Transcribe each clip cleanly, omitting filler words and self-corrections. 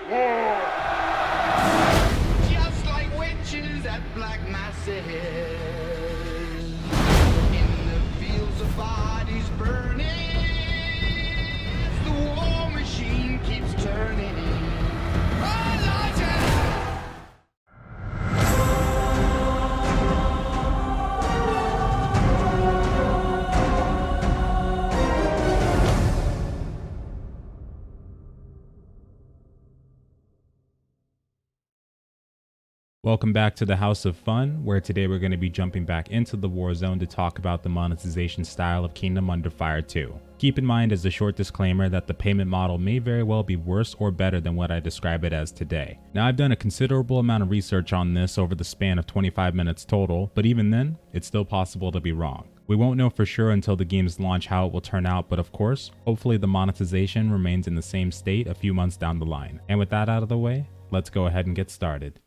Just like witches at black masses, in the fields of bodies burning, the war machine keeps turning. Welcome back to the House of Fun, where today we're going to be jumping back into the war zone to talk about the monetization style of Kingdom Under Fire 2. Keep in mind as a short disclaimer that the payment model may very well be worse or better than what I describe it as today. Now, I've done a considerable amount of research on this over the span of 25 minutes total, but even then, it's still possible to be wrong. We won't know for sure until the game's launch how it will turn out, but of course, hopefully the monetization remains in the same state a few months down the line. And with that out of the way, let's go ahead and get started.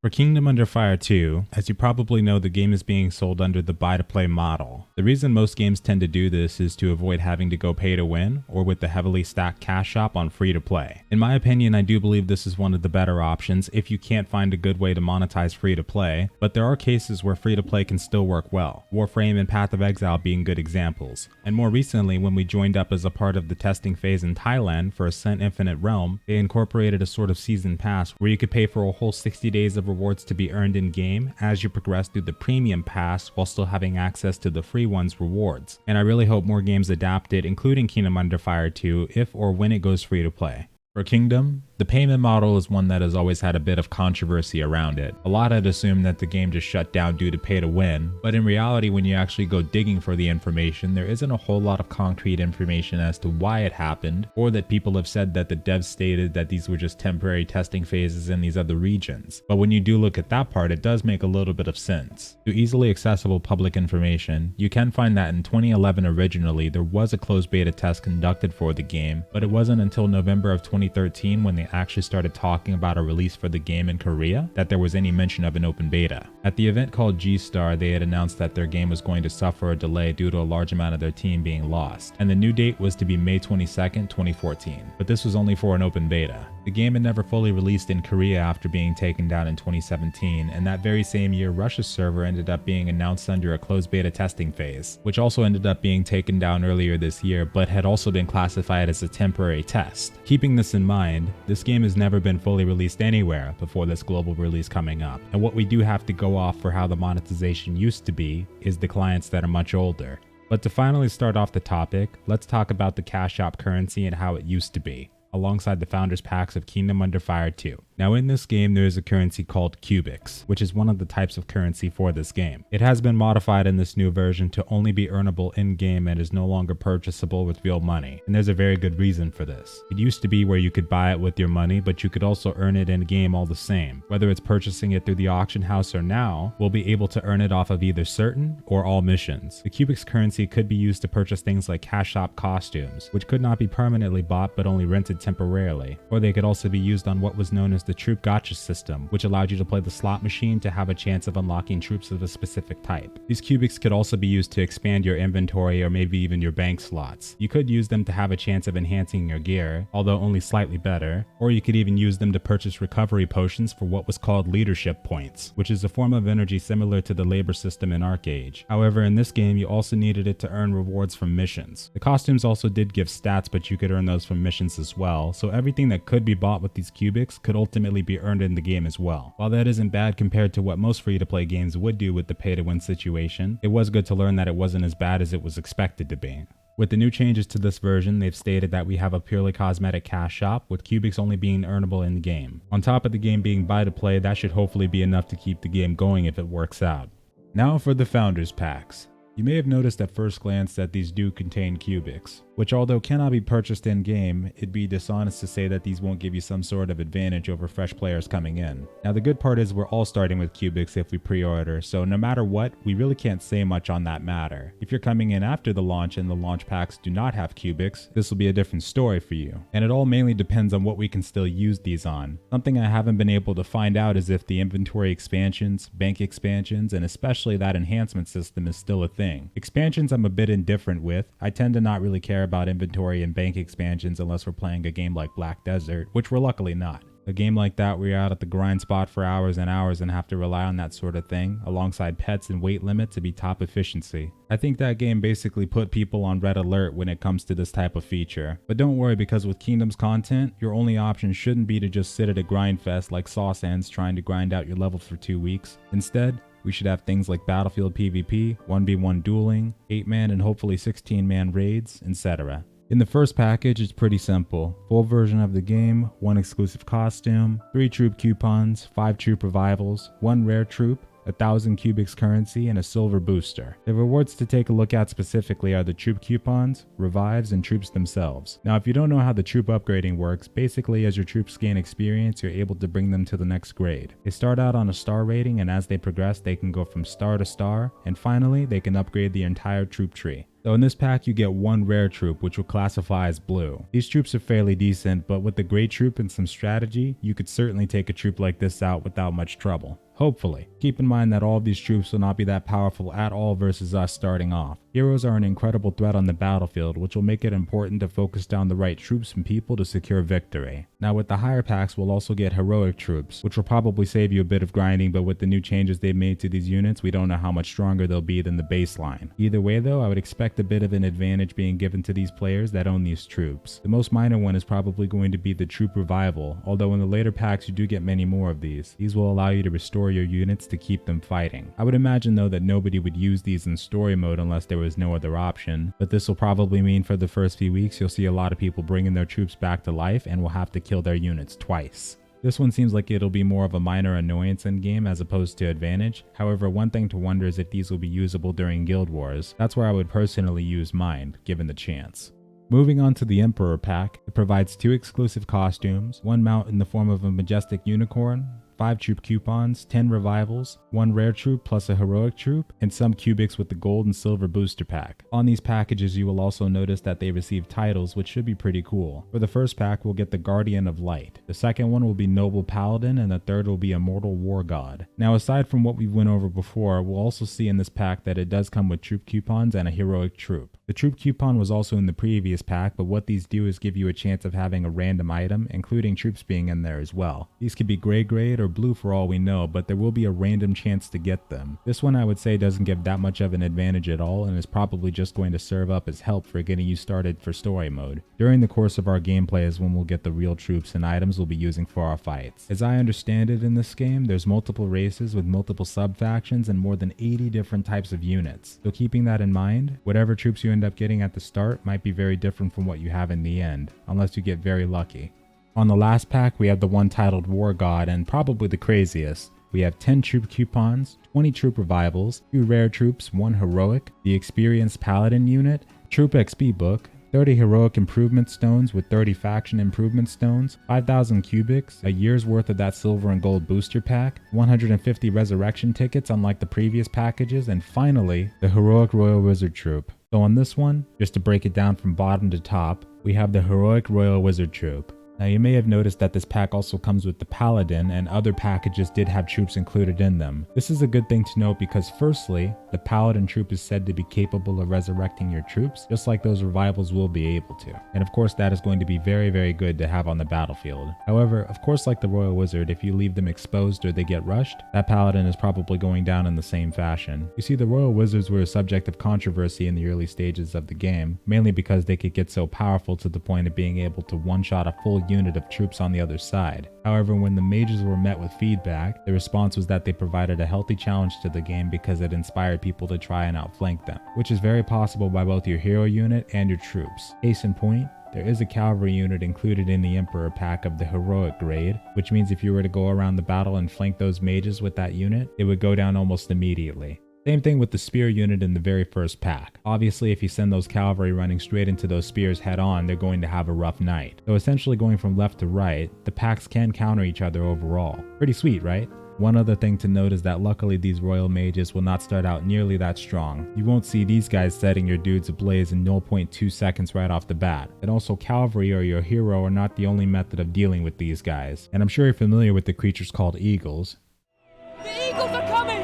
For Kingdom Under Fire 2, as you probably know, the game is being sold under the buy-to-play model. The reason most games tend to do this is to avoid having to go pay to win, or with the heavily stacked cash shop on free-to-play. In my opinion, I do believe this is one of the better options if you can't find a good way to monetize free-to-play, but there are cases where free-to-play can still work well, Warframe and Path of Exile being good examples. And more recently, when we joined up as a part of the testing phase in Thailand for Ascent Infinite Realm, they incorporated a sort of season pass where you could pay for a whole 60 days of rewards to be earned in game as you progress through the premium pass while still having access to the free one's rewards. And I really hope more games adapt it, including Kingdom Under Fire 2, if or when it goes free to play. For Kingdom, the payment model is one that has always had a bit of controversy around it. A lot had assumed that the game just shut down due to pay to win, but in reality when you actually go digging for the information, there isn't a whole lot of concrete information as to why it happened, or that people have said that the devs stated that these were just temporary testing phases in these other regions. But when you do look at that part, it does make a little bit of sense. Through easily accessible public information, you can find that in 2011 originally there was a closed beta test conducted for the game, but it wasn't until November of 2013 when they actually started talking about a release for the game in Korea that there was any mention of an open beta. At the event called G-Star, they had announced that their game was going to suffer a delay due to a large amount of their team being lost, and the new date was to be May 22nd, 2014. But this was only for an open beta. The game had never fully released in Korea after being taken down in 2017, and that very same year Russia's server ended up being announced under a closed beta testing phase, which also ended up being taken down earlier this year but had also been classified as a temporary test. Keeping this in mind, this game has never been fully released anywhere before this global release coming up, and what we do have to go off for how the monetization used to be is the clients that are much older. But to finally start off the topic, let's talk about the cash shop currency and how it used to be, alongside the founders packs of Kingdom Under Fire 2. Now in this game there is a currency called cubics, which is one of the types of currency for this game. It has been modified in this new version to only be earnable in-game and is no longer purchasable with real money, and there's a very good reason for this. It used to be where you could buy it with your money, but you could also earn it in-game all the same. Whether it's purchasing it through the auction house or now, we'll be able to earn it off of either certain or all missions. The cubics currency could be used to purchase things like cash shop costumes, which could not be permanently bought but only rented temporarily, or they could also be used on what was known as the troop gacha system, which allowed you to play the slot machine to have a chance of unlocking troops of a specific type. These cubics could also be used to expand your inventory or maybe even your bank slots. You could use them to have a chance of enhancing your gear, although only slightly better, or you could even use them to purchase recovery potions for what was called leadership points, which is a form of energy similar to the labor system in Arcade. However, in this game you also needed it to earn rewards from missions. The costumes also did give stats, but you could earn those from missions as well, so everything that could be bought with these cubics could ultimately be earned in the game as well. While that isn't bad compared to what most free-to-play games would do with the pay-to-win situation, it was good to learn that it wasn't as bad as it was expected to be. With the new changes to this version, they've stated that we have a purely cosmetic cash shop, with cubics only being earnable in the game. On top of the game being buy-to-play, that should hopefully be enough to keep the game going if it works out. Now for the Founders Packs. You may have noticed at first glance that these do contain cubics, which although cannot be purchased in-game, it'd be dishonest to say that these won't give you some sort of advantage over fresh players coming in. Now the good part is we're all starting with cubics if we pre-order, so no matter what, we really can't say much on that matter. If you're coming in after the launch and the launch packs do not have cubics, this will be a different story for you. And it all mainly depends on what we can still use these on. Something I haven't been able to find out is if the inventory expansions, bank expansions, and especially that enhancement system is still a thing. Expansions I'm a bit indifferent with. I tend to not really care about inventory and bank expansions unless we're playing a game like Black Desert, which we're luckily not. A game like that where you're out at the grind spot for hours and hours and have to rely on that sort of thing, alongside pets and weight limit to be top efficiency. I think that game basically put people on red alert when it comes to this type of feature. But don't worry, because with Kingdom's content, your only option shouldn't be to just sit at a grind fest like Sauce Ends trying to grind out your level for 2 weeks. Instead, we should have things like Battlefield PvP, 1v1 dueling, 8-man and hopefully 16-man raids, etc. In the first package, it's pretty simple. Full version of the game, 1 exclusive costume, 3 troop coupons, 5 troop revivals, 1 rare troop, 1,000 cubics currency, and a silver booster. The rewards to take a look at specifically are the troop coupons, revives, and troops themselves. Now, if you don't know how the troop upgrading works, basically as your troops gain experience, you're able to bring them to the next grade. They start out on a star rating, and as they progress, they can go from star to star, and finally, they can upgrade the entire troop tree. So in this pack, you get 1 rare troop, which will classify as blue. These troops are fairly decent, but with a great troop and some strategy, you could certainly take a troop like this out without much trouble. Hopefully. Keep in mind that all of these troops will not be that powerful at all versus us starting off. Heroes are an incredible threat on the battlefield, which will make it important to focus down the right troops and people to secure victory. Now with the higher packs, we'll also get heroic troops, which will probably save you a bit of grinding, but with the new changes they've made to these units, we don't know how much stronger they'll be than the baseline. Either way though, I would expect a bit of an advantage being given to these players that own these troops. The most minor one is probably going to be the troop revival, although in the later packs you do get many more of these. These will allow you to restore your units to keep them fighting. I would imagine though that nobody would use these in story mode unless there was no other option, but this will probably mean for the first few weeks you'll see a lot of people bringing their troops back to life and will have to kill their units twice. This one seems like it'll be more of a minor annoyance in game as opposed to advantage. However, one thing to wonder is if these will be usable during guild wars. That's where I would personally use mine, given the chance. Moving on to the Emperor pack, it provides 2 exclusive costumes, 1 mount in the form of a majestic unicorn, 5 troop coupons, 10 revivals, 1 rare troop plus a heroic troop, and some cubics with the gold and silver booster pack. On these packages you will also notice that they receive titles, which should be pretty cool. For the first pack we'll get the Guardian of Light, the second one will be Noble Paladin, and the third will be Immortal War God. Now aside from what we went over before, we'll also see in this pack that it does come with troop coupons and a heroic troop. The troop coupon was also in the previous pack, but what these do is give you a chance of having a random item, including troops being in there as well. These could be gray grade or blue for all we know, but there will be a random chance to get them. This one I would say doesn't give that much of an advantage at all and is probably just going to serve up as help for getting you started for story mode. During the course of our gameplay is when we'll get the real troops and items we'll be using for our fights. As I understand it in this game, there's multiple races with multiple sub-factions and more than 80 different types of units. So keeping that in mind, whatever troops you end up getting at the start might be very different from what you have in the end, unless you get very lucky. On the last pack, we have the one titled War God, and probably the craziest. We have 10 troop coupons, 20 troop revivals, 2 rare troops, 1 heroic, the experienced paladin unit, troop XP book, 30 heroic improvement stones with 30 faction improvement stones, 5,000 cubics, a year's worth of that silver and gold booster pack, 150 resurrection tickets unlike the previous packages, and finally, the heroic royal wizard troop. So on this one, just to break it down from bottom to top, we have the heroic royal wizard troop. Now you may have noticed that this pack also comes with the Paladin, and other packages did have troops included in them. This is a good thing to note because firstly, the Paladin troop is said to be capable of resurrecting your troops, just like those revivals will be able to. And of course that is going to be very, very good to have on the battlefield. However, of course like the Royal Wizard, if you leave them exposed or they get rushed, that Paladin is probably going down in the same fashion. You see, the Royal Wizards were a subject of controversy in the early stages of the game, mainly because they could get so powerful to the point of being able to one-shot a full unit of troops on the other side. However, when the mages were met with feedback, the response was that they provided a healthy challenge to the game because it inspired people to try and outflank them, which is very possible by both your hero unit and your troops. Case in point, there is a cavalry unit included in the Emperor pack of the heroic grade, which means if you were to go around the battle and flank those mages with that unit, it would go down almost immediately. Same thing with the spear unit in the very first pack. Obviously, if you send those cavalry running straight into those spears head on, they're going to have a rough night. So essentially going from left to right, the packs can counter each other overall. Pretty sweet, right? One other thing to note is that luckily these royal mages will not start out nearly that strong. You won't see these guys setting your dudes ablaze in 0.2 seconds right off the bat. And also cavalry or your hero are not the only method of dealing with these guys. And I'm sure you're familiar with the creatures called eagles. The eagles are coming!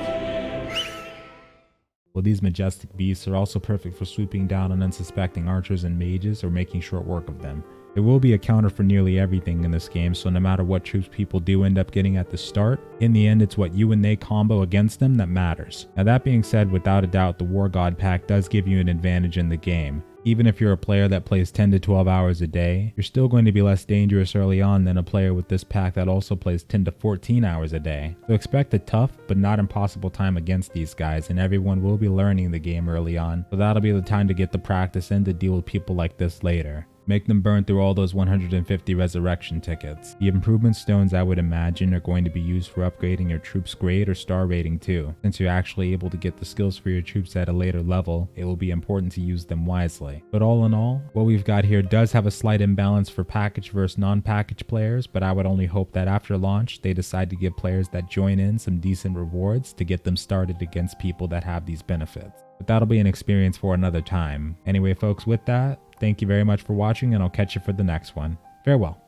Well, these majestic beasts are also perfect for swooping down on unsuspecting archers and mages or making short work of them. There will be a counter for nearly everything in this game, so no matter what troops people do end up getting at the start, in the end it's what you and they combo against them that matters. Now that being said, without a doubt the War God pack does give you an advantage in the game. Even if you're a player that plays 10 to 12 hours a day, you're still going to be less dangerous early on than a player with this pack that also plays 10 to 14 hours a day. So expect a tough but not impossible time against these guys, and everyone will be learning the game early on, so that'll be the time to get the practice in to deal with people like this later. Make them burn through all those 150 resurrection tickets. The improvement stones I would imagine are going to be used for upgrading your troops' grade or star rating too. Since you're actually able to get the skills for your troops at a later level, it will be important to use them wisely. But all in all, what we've got here does have a slight imbalance for package versus non-package players, but I would only hope that after launch they decide to give players that join in some decent rewards to get them started against people that have these benefits. But that'll be an experience for another time. Anyway folks, with that, thank you very much for watching, and I'll catch you for the next one. Farewell.